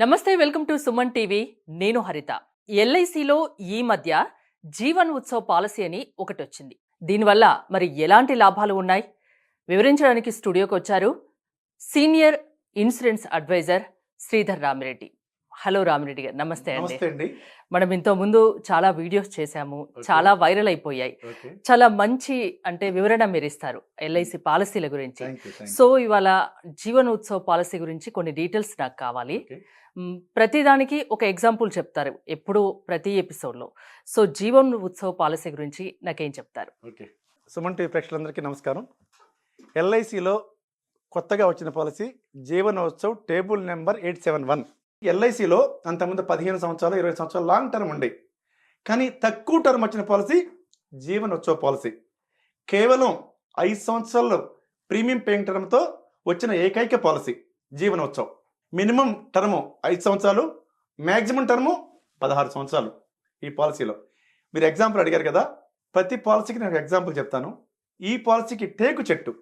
నమస్తే, welcome to Suman TV. నేను హరిత. ఎల్ఐసిలో ఈ మధ్య జీవన్ ఉత్సవ్ పాలసీ అని ఒకటి వచ్చింది. దీనివల్ల మరి ఎలాంటి లాభాలు ఉన్నాయి వివరించడానికి స్టూడియోకి వచ్చారు senior insurance advisor Sridhar Ramireddy. Hello Ramireddy garu, namaste అండి. మనం ఇంత ముందు చాలా వీడియోస్ చేశాము, చాలా వైరల్ అయిపోయాయి. చాలా మంచి వివరణ మీరు ఇస్తారు ఎల్ఐసి పాలసీల గురించి. సో ఇవాళ జీవన్ ఉత్సవ్ పాలసీ గురించి కొన్ని డీటెయిల్స్ నాకు కావాలి. ప్రతిదానికి ఒక ఎగ్జాంపుల్ చెప్తారు ఎప్పుడు ప్రతి ఎపిసోడ్లో. సో జీవన్ ఉత్సవ్ పాలసీ గురించి నాకేం చెప్తారు? ఓకే, సుమన్ టీవీ ప్రేక్షకులందరికీ నమస్కారం. ఎల్ఐసిలో కొత్తగా వచ్చిన policy Jeevan Utsav table number 871. ఎల్ఐసిలో అంతకుముందు 15 సంవత్సరాలు 20 సంవత్సరాలు లాంగ్ టర్మ్ ఉండే, కానీ తక్కువ టర్మ్ వచ్చిన పాలసీ జీవన్ ఉత్సవ్ పాలసీ. కేవలం 5 సంవత్సరాలు ప్రీమియం పేయింగ్ టర్మ్తో వచ్చిన ఏకైక policy Jeevan Utsav. Minimum term 5 సంవత్సరాలు, మ్యాక్సిమం టర్ము 16 సంవత్సరాలు. ఈ పాలసీలో మీరు ఎగ్జాంపుల్ అడిగారు కదా, ప్రతి పాలసీకి నేను ఎగ్జాంపుల్ చెప్తాను. ఈ పాలసీకి టేకు చెట్టు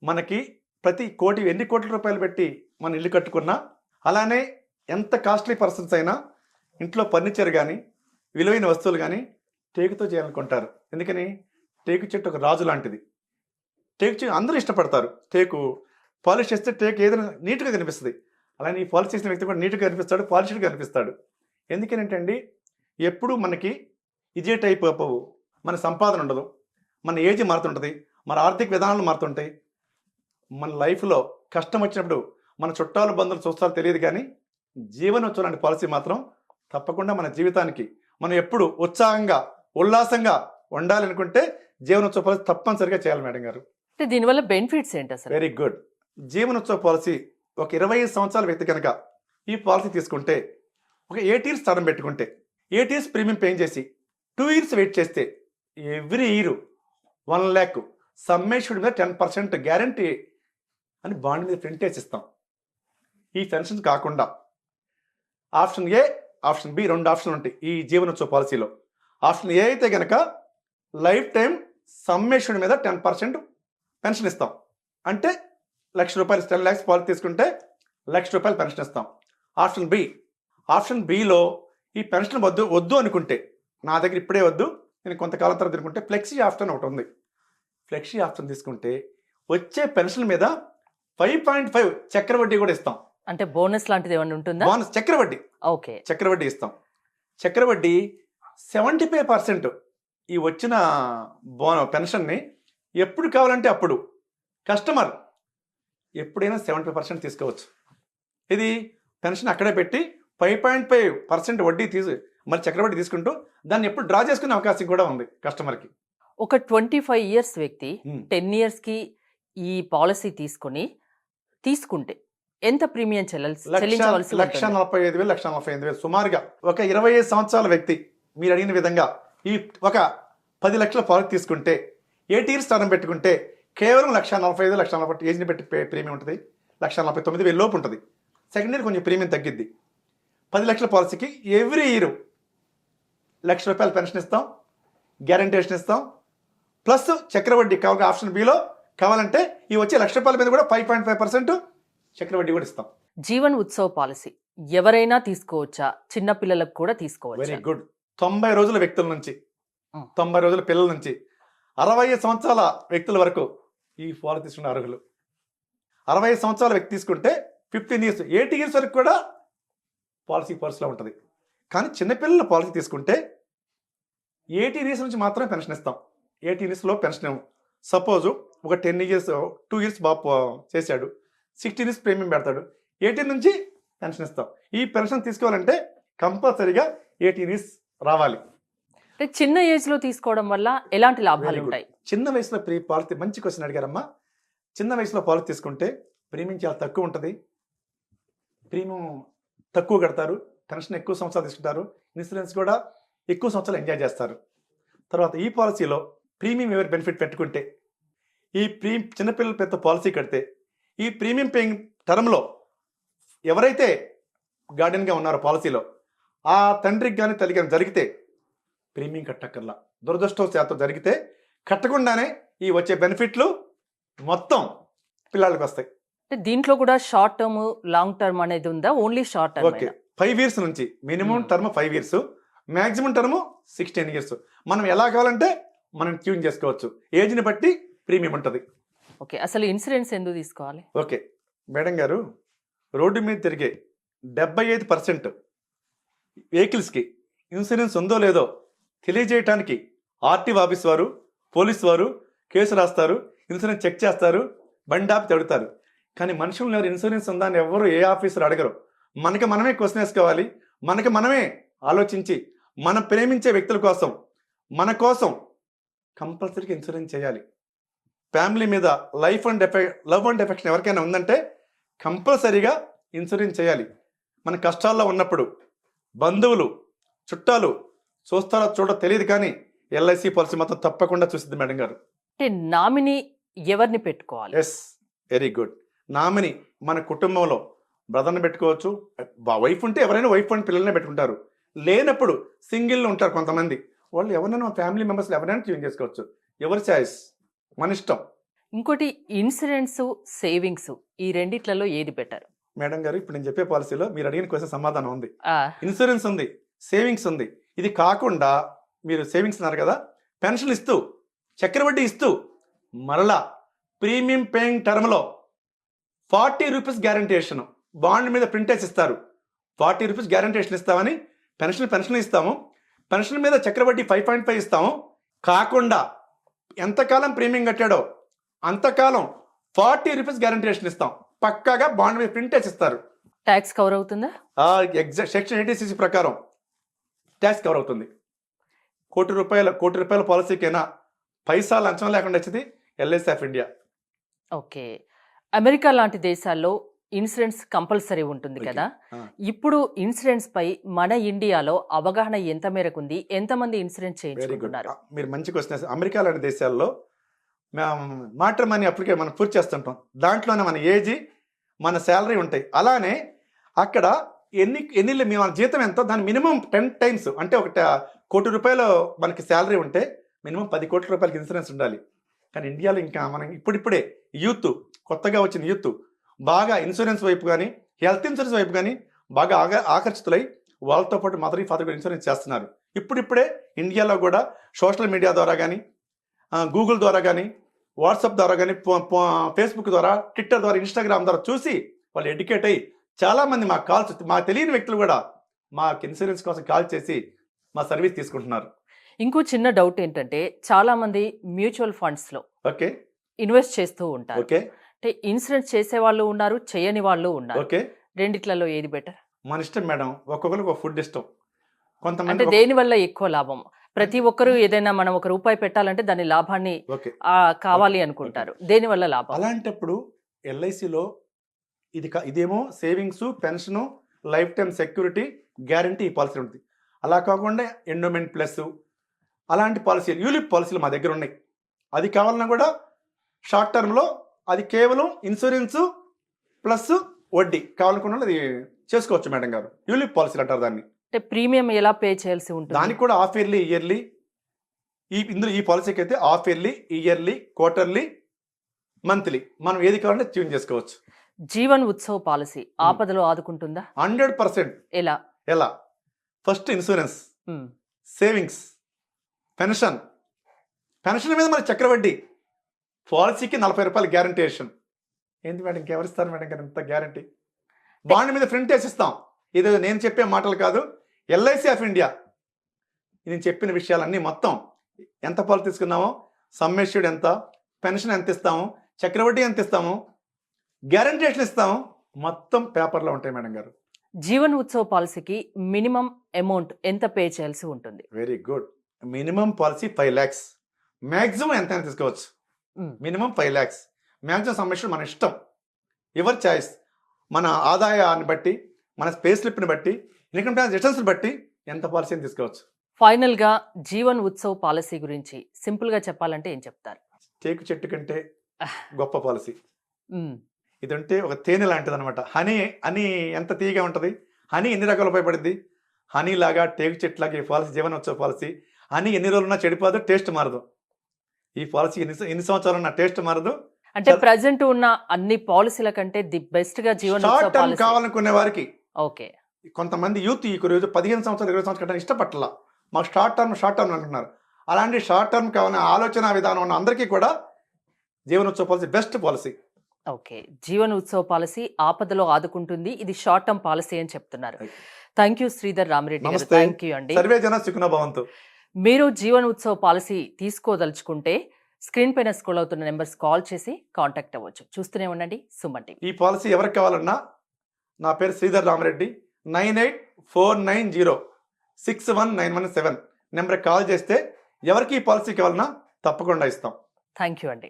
మనకి ప్రతి ఎన్ని కోట్ల రూపాయలు పెట్టి మనం ఇల్లు కట్టుకున్నా, అలానే ఎంత కాస్ట్లీ పర్సన్స్ అయినా ఇంట్లో ఫర్నిచర్ కానీ విలువైన వస్తువులు కానీ టేకుతో చేయాలనుకుంటారు. ఎందుకని? టేకు చెట్టు ఒక రాజు లాంటిది. టేకు చెట్టు అందరూ ఇష్టపడతారు. టేకు పాలిష్ చేస్తే టేకు ఏదైనా నీట్గా కనిపిస్తుంది. అలానే ఈ పాలిష్ చేసిన వ్యక్తి కూడా నీట్గా కనిపిస్తాడు, పాలిష్డ్గా కనిపిస్తాడు. ఎందుకనంటే ఎప్పుడు మనకి ఇదే టైప్ మన సంపాదన ఉండదు, మన ఏజ్ మారుతుంటుంది, మన ఆర్థిక విధానాలు మారుతుంటాయి. మన లైఫ్లో కష్టం వచ్చినప్పుడు మన చుట్టాలు బంధువులు చూస్తారో తెలియదు, కానీ జీవన ఉత్సవం లాంటి పాలసీ మాత్రం తప్పకుండా మన జీవితానికి మనం ఎప్పుడు ఉత్సాహంగా ఉల్లాసంగా ఉండాలనుకుంటే జీవనోత్సవ పాలసీ తప్పనిసరిగా చేయాలి మేడం గారు. దీనివల్ల బెనిఫిట్స్ ఏంటి అసలు? Very good. జీవనోత్సవ పాలసీ ఒక 25 సంవత్సరాల వ్యక్తి కనుక ఈ పాలసీ తీసుకుంటే, ఒక 8 ఇయర్స్ టర్మ్ పెట్టుకుంటే, 8 ఇయర్స్ ప్రీమియం పే చేసి 2 ఇయర్స్ వెయిట్ చేస్తే ఎవ్రీ ఇయర్ 1 lakh సమ్మేషన్ మీద 10% గ్యారంటీ అని బాండ్ మీద ప్రింట్ వేసి ఇస్తాం. ఈ పెన్షన్స్ కాకుండా ఆప్షన్ ఏ, ఆప్షన్ బి, 2 ఆప్షన్లు ఉంటాయి ఈ జీవనోత్సవ పాలసీలో. ఆప్షన్ ఏ అయితే కనుక లైఫ్ టైం సమ్మేషన్ మీద 10% పెన్షన్ ఇస్తాం. అంటే ₹1,00,000 10 lakhs పాలసీ తీసుకుంటే ₹1,00,000 పెన్షన్ ఇస్తాం. ఆప్షన్ బిలో ఈ పెన్షన్ వద్దు అనుకుంటే, నా దగ్గర ఇప్పుడే వద్దు, నేను కొంతకాలం తర్వాత అనుకుంటే ఫ్లెక్సీ ఆప్షన్ ఒకటి ఉంది. ఫ్లెక్సీ ఆప్షన్ తీసుకుంటే వచ్చే పెన్షన్ మీద 5.5 చక్రవడ్డీ కూడా ఇస్తాం. అంటే బోనస్ లాంటిది ఏమైనా ఉంటుందా? బోనస్ చక్రవడ్డీ. ఓకే, చక్రవడ్డీ ఇస్తాం. చక్రవడ్డీ 75% ఈ వచ్చిన పెన్షన్ని ఎప్పుడు కావాలంటే అప్పుడు కస్టమర్ ఎప్పుడైనా 75% తీసుకోవచ్చు. ఇది పెన్షన్ అక్కడే పెట్టి 5.5% వడ్డీ మళ్ళీ చక్రవడ్డీ తీసుకుంటూ దాన్ని ఎప్పుడు డ్రా చేసుకునే అవకాశం కూడా ఉంది కస్టమర్కి. ఒక 25 ఇయర్స్ వ్యక్తి 10 ఇయర్స్కి ఈ పాలసీ తీసుకుంటే ఎంత ప్రీమియం చెల్లించవలసి? 1,45,000 1,45,000 సుమారుగా. ఒక 25 సంవత్సరాల వ్యక్తి మీరు అడిగిన విధంగా ఈ ఒక 10 లక్షల పాలసీ తీసుకుంటే 8 ఇయర్స్ టర్మ్ పెట్టుకుంటే కేవలం 1,45,000 1,40,000 ఏజ్ని పెట్టి ప్రీమియం ఉంటుంది. 1,49,000 లోపు ఉంటుంది. సెకండ్ ఇయర్ కొంచెం ప్రీమియం తగ్గిద్ది. 10 లక్షల పాలసీకి ఎవ్రీ ఇయర్ ₹1,00,000 పెన్షన్ ఇస్తాం, గ్యారంటీషన్ ఇస్తాం, ప్లస్ చక్రవడ్డీ కావాలి. ఆప్షన్ బిలో కావాలంటే ఈ వచ్చే ₹1,00,000 మీద కూడా 5.5% చక్రవడ్డీ కూడా ఇస్తాం. జీవన్ ఉత్సవ్ పాలసీ ఎవరైనా తీసుకోవచ్చా? చిన్న పిల్లలకు కూడా తీసుకోవచ్చు? Very good. 90 రోజుల వ్యక్తుల నుంచి, 90 రోజుల పిల్లల నుంచి 60 సంవత్సరాల వ్యక్తుల వరకు ఈ పాలసీ తీసుకున్న అర్హులు. 60 సంవత్సరాల వ్యక్తి తీసుకుంటే 15 ఇయర్స్ 8 ఇయర్స్ వరకు కూడా పాలసీలో ఉంటుంది. కానీ చిన్నపిల్లల పాలసీ తీసుకుంటే 18 ఇయర్స్ నుంచి మాత్రమే పెన్షన్ ఇస్తాం. 18 ఇయర్స్లో పెన్షన్ సపోజు ఒక 10 ఇయర్స్ 2 ఇయర్స్ బాబు చేశాడు, 16 ఇయర్స్ ప్రీమియం పెడతాడు, 18 నుంచి పెన్షన్ ఇస్తాం. ఈ పెన్షన్ తీసుకోవాలంటే కంపల్సరీగా 18 ఇయర్స్ రావాలి. చిన్న ఏజ్ లో తీసుకోవడం వల్ల ఎలాంటి లాభాలు ఉంటాయి? చిన్న వయసులో పాలసీ, మంచి క్వశ్చన్ అడిగారమ్మా. చిన్న వయసులో పాలసీ తీసుకుంటే ప్రీమియం చాలా తక్కువ ఉంటుంది. ప్రీమియం తక్కువ కడతారు, పెన్షన్ ఎక్కువ సంవత్సరాలు తీసుకుంటారు, ఇన్సూరెన్స్ కూడా ఎక్కువ సంవత్సరాలు ఎంజాయ్ చేస్తారు. తర్వాత ఈ పాలసీలో ప్రీమియం ఎవరి బెనిఫిట్ పెట్టుకుంటే, ఈ చిన్నపిల్లల పెద్ద పాలసీ కడితే ఈ ప్రీమియం పేయింగ్ టర్మ్లో ఎవరైతే గార్డెన్గా ఉన్నారో పాలసీలో ఆ తండ్రికి కానీ తల్లి కానీ జరిగితే ప్రీమియం కట్టక్కర్లా. దురదృష్టవశాత్తు జరిగితే కట్టకుండానే ఈ వచ్చే బెనిఫిట్లు మొత్తం పిల్లలకు వస్తాయి. దీంట్లో కూడా షార్ట్ టర్మ్ లాంగ్ టర్మ్ అనేది ఉందా? Only short term? Okay, 5 years నుంచి minimum Hmm. Term 5 years, maximum term 16 years. మనం ఎలా కావాలంటే మనం ట్యూన్ చేసుకోవచ్చు. ఏజ్ని బట్టి ప్రీమియం ఉంటుంది. ఓకే. అసలు ఇన్సూరెన్స్ ఎందుకు తీసుకోవాలి? ఓకే మేడం గారు, రోడ్డు మీద తిరిగే 75% వెహికల్స్కి ఇన్సూరెన్స్ ఉందో లేదో తెలియజేయటానికి ఆర్టీఓ ఆఫీస్ వారు, పోలీస్ వారు కేసు రాస్తారు, ఇన్సూరెన్స్ చెక్ చేస్తారు, బండి ఆపి తడుతారు. కానీ మనుషులను ఎవరు ఇన్సూరెన్స్ ఉందా అని ఎవరు ఏ ఆఫీసర్ అడగరు. మనకి మనమే క్వశ్చన్ వేసుకోవాలి. మనకి మనమే ఆలోచించి మనం ప్రేమించే వ్యక్తుల కోసం, మన కోసం కంపల్సరీగా ఇన్సూరెన్స్ చేయాలి. ఫ్యామిలీ మీద లవ్ అండ్ ఎఫెక్షన్ ఎవరికైనా ఉందంటే కంపల్సరీగా ఇన్సూరెన్స్ చేయాలి. మన కష్టాల్లో ఉన్నప్పుడు బంధువులు, చుట్టాలు చూస్తారో చూడో తెలియదు, కానీ ఎల్ఐసి పాలసీ మాత్రం తప్పకుండా చూసిద్ది మేడం గారు. అంటే నామినీ ఎవరిని పెట్టుకోవాలి? Yes, very good. నామిని మన కుటుంబంలో బ్రదర్ని పెట్టుకోవచ్చు. వైఫ్ ఉంటే ఎవరైనా వైఫ్ అండ్ పిల్లల్ని పెట్టుకుంటారు. లేనప్పుడు సింగిల్ ఉంటారు కొంతమంది, వాళ్ళు ఎవరైనా ఫ్యామిలీ మెంబర్స్ ఎవరైనా ట్యూన్ చేసుకోవచ్చు. ఎవరి చాయిస్, మన ఇష్టం. ఇంకోటి ఇన్సూరెన్స్, సేవింగ్స్ ఈ రెండిట్లలో ఏది బెటర్? మేడం గారు, ఇప్పుడు నేను చెప్పే పాలసీలో మీరు అడిగిన క్వశ్చన్ సమాధానం ఉంది. ఇన్సూరెన్స్ ఉంది, సేవింగ్స్ ఉంది. ఇది కాకుండా మీరు సేవింగ్స్ అన్నారు కదా, పెన్షన్ ఇస్తూ, చక్రవడ్డీ ఇస్తూ, మరలా ప్రీమియం పేయింగ్ టర్మ్లో 40 రూపీస్ గ్యారంటీషన్ బాండ్ మీద ప్రింటేసి ఇస్తారు. 40 రూపీస్ గ్యారంటీషన్ ఇస్తామని పెన్షన్ ఇస్తాము. పెన్షన్ మీద చక్రవడ్డీ 5.5 ఇస్తాము. కాకుండా ఎంతకాలం ప్రీమియం కట్టాడో అంతకాలం 40 రూపీస్ గ్యారంటీషన్ ఇస్తాం. పక్కాగా బాండ్ మీద ప్రింటేసి ఇస్తారు. ట్యాక్స్ కవర్ అవుతుందా? ఎగ్జాక్ట్ సెక్షన్ 86 ప్రకారం ట్యాక్స్ కవర్ అవుతుంది. కోటి రూపాయల పాలసీకైనా పైసా లంచం లేకుండా వచ్చింది LIC of India. Okay. America లాంటి దేశాల్లో ఇన్సూరెన్స్ కంపల్సరీ ఉంటుంది కదా. ఇప్పుడు ఇన్సూరెన్స్ పై మన ఇండియాలో అవగాహన ఎంత మేరకు ఉంది? ఎంతమంది ఇన్సూరెన్స్ వెరీ గుడ్. చేయించుకుంటున్నారు? మీరు మంచి క్వశ్చన్. అమెరికా లాంటి దేశాల్లో మాటర్ మనీ అప్లికే మనం పూర్తి చేస్తుంటాం. దాంట్లోనే మన ఏజ్, మన శాలరీ ఉంటాయి. అలానే అక్కడ మన జీతం ఎంతో దాని మినిమం 10 టైమ్స్, అంటే ఒక ₹1,00,00,000 మనకి శాలరీ ఉంటే మినిమం 10 కోట్ల రూపాయలకి ఇన్సూరెన్స్ ఉండాలి. కానీ ఇండియాలో ఇంకా మనం ఇప్పుడిప్పుడే యూత్, కొత్తగా వచ్చిన యూత్ బాగా ఇన్సూరెన్స్ వైపు కానీ, హెల్త్ ఇన్సూరెన్స్ వైపు కానీ బాగా ఆకర్షితులై వాళ్ళతో పాటు మదర్ ఫాదర్ కూడా ఇన్సూరెన్స్ చేస్తున్నారు. ఇప్పుడిప్పుడే ఇండియాలో కూడా సోషల్ మీడియా ద్వారా కానీ, గూగుల్ ద్వారా కానీ, వాట్సాప్ ద్వారా కానీ, ఫేస్బుక్ ద్వారా, ట్విట్టర్ ద్వారా, ఇన్స్టాగ్రామ్ ద్వారా చూసి వాళ్ళు ఎడ్యుకేట్ అయ్యి చాలామంది మాకు తెలియని వ్యక్తులు కూడా మాకు ఇన్సూరెన్స్ కోసం కాల్ చేసి మా సర్వీస్ తీసుకుంటున్నారు. ఇంకో చిన్న డౌట్ ఏంటంటే, చాలా మంది మ్యూచువల్ ఫండ్స్ లో ఓకే ఇన్వెస్ట్ చేస్తూ ఉంటారు. ఓకే అంటే ఇన్సూరెన్స్ చేసే వాళ్ళు ఉన్నారు, చేయని వాళ్ళు ఉన్నారు. ఓకే రెండిట్లలో ఏది బెటర్? మన ఇష్టం మేడం. ఒక్కొక్కరికి ఒక ఫుడ్ ఇష్టం. అంటే కొంతమంది దేని వల్ల ఎక్కువ లాభం? ప్రతి ఒక్కరు ఏదైనా మనం ₹1 పెట్టాలంటే దాని లాభాన్ని ఓకే కావాలి అనుకుంటారు. దేని వల్ల లాభం? అలాంటప్పుడు ఎల్ఐసిలో ఇదేమో savings, pension, life time security, guarantee ఈ పాలసీ ఉంటుంది. అలా కాకుండా ఎండోమెంట్ ప్లస్ అలాంటి పాలసీలు, యూలిప్ పాలసీలు మా దగ్గర ఉన్నాయి. అది కావాలన్నా కూడా షార్ట్ టర్మ్లో అది కేవలం ఇన్సూరెన్స్ ప్లస్ వడ్డీ కావాలనుకున్న అది చేసుకోవచ్చు మేడం గారు. యూలిప్ పాలసీలు అంటారు దాన్ని. అంటే ప్రీమియం ఎలా పే చేయాల్సి ఉంటుంది? దానికి కూడా హాఫ్ ఇయర్లీ, ఇయర్లీ, ఈ పాలసీకి అయితే half yearly, yearly, quarterly, monthly మనం ఏది కావాలంటే ట్యూన్ చేసుకోవచ్చు. జీవన్ ఉత్సవ్ పాలసీ ఆపదలో ఆదుకుంటుందా? 100%. ఎలా? ఫస్ట్ ఇన్సూరెన్స్, సేవింగ్స్, పెన్షన్ మీద మరి చక్రవడ్డీ, పాలసీకి ₹40 గ్యారంటీషన్. ఏంటి మేడం, ఇంకెవరిస్తారు మేడం గారు ఇంత గ్యారంటీ? బాండ్ మీద ప్రింట్ వేసి ఇస్తాం. ఇది నేను చెప్పే మాటలు కాదు, ఎల్ఐసి ఆఫ్ ఇండియా నేను చెప్పిన విషయాలన్నీ మొత్తం ఎంత పాలసీ తీసుకున్నామో, సమ్మెష్యూడ్ ఎంత, పెన్షన్ ఎంత ఇస్తాము, చక్రవడ్డీ ఎంత ఇస్తాము, గ్యారంటీషన్ ఇస్తాము, మొత్తం పేపర్లో ఉంటాయి మేడం గారు. జీవన్ ఉత్సవ్ పాలసీకి మినిమం అమౌంట్ ఎంత పే చేయాల్సి ఉంటుంది? Very good. Minimum policy 5 lakhs, maximum ఎంత తీసుకోవచ్చు. మినిమం 5 lakhs, మ్యాక్సిమం సమ్మిషన్ మన ఇష్టం. ఎవరి చాయిస్. మన ఆదాయాన్ని బట్టి, మన పే స్లిప్ని బట్టి, ఇన్కమ్ ట్యాక్స్ రిటర్న్స్ బట్టి ఎంత పాలసీ తీసుకోవచ్చు. ఫైనల్ గా జీవన్ ఉత్సవ్ పాలసీ గురించి సింపుల్ గా చెప్పాలంటే ఏం చెప్తారు? టేకు చెట్టు కంటే గొప్ప పాలసీ. ఇదంటే ఒక తేనె లాంటిది అనమాట. హనీ ఎంత తీయగా ఉంటుంది. హనీ ఎన్ని రకాలు ఉపయోగపడుద్ది. హనీ లాగా, టేకు చెట్టు లాగా ఈ policy Jeevan Utsav policy. Honey ఎన్ని రోజులున్నా చెడిపోదు, టేస్ట్ మారదు. ఈ పాలసీ ఎన్ని సంవత్సరాలు ఉన్న టేస్ట్ మారదు. అంటే ప్రజెంట్ ఉన్న అన్ని పాలసీల కంటే ది బెస్ట్ గా జీవన్ ఉత్సవ్ పాలసీ కావాలనుకునే వారికి ఓకే కొంతమంది యూత్ ఈ రోజు 15 సంవత్సరాలు 20 సంవత్సరాలు కట్టడానికి ఇష్టపట్టాల, మాకు షార్ట్ టర్మ్ అంటున్నారు. అలాంటి షార్ట్ టర్మ్ కావాలనే ఆలోచన విధానం ఉన్న అందరికీ కూడా Jeevanotsava policy best policy. Okay, Jeevan Utsav policy ఆపదలో ఆదుకుంటుంది. ఇది షార్ట్ టర్మ్ పాలసీ అని చెప్తున్నారు. Thank you Sridhar Ramireddy garu. నమస్తే. థ్యాంక్ యూ అండి. సర్వే జన సుఖినో భవంతు. మీరు జీవన్ ఉత్సవ్ పాలసీ తీసుకోదలుచుకుంటే స్క్రీన్ పైన స్క్రోల్ అవుతున్న నెంబర్స్ కాల్ చేసి కాంటాక్ట్ అవ్వచ్చు. చూస్తూనే ఉండండి సుమన్ టీవీ. ఈ పాలసీ ఎవరికి కావాలన్నా నా పేరు శ్రీధర్ రామిరెడ్డి, 9849061917 నెంబర్కి కాల్ చేస్తే ఎవరికి ఈ పాలసీ కావాలన్నా తప్పకుండా ఇస్తాం. థ్యాంక్ యూ అండి.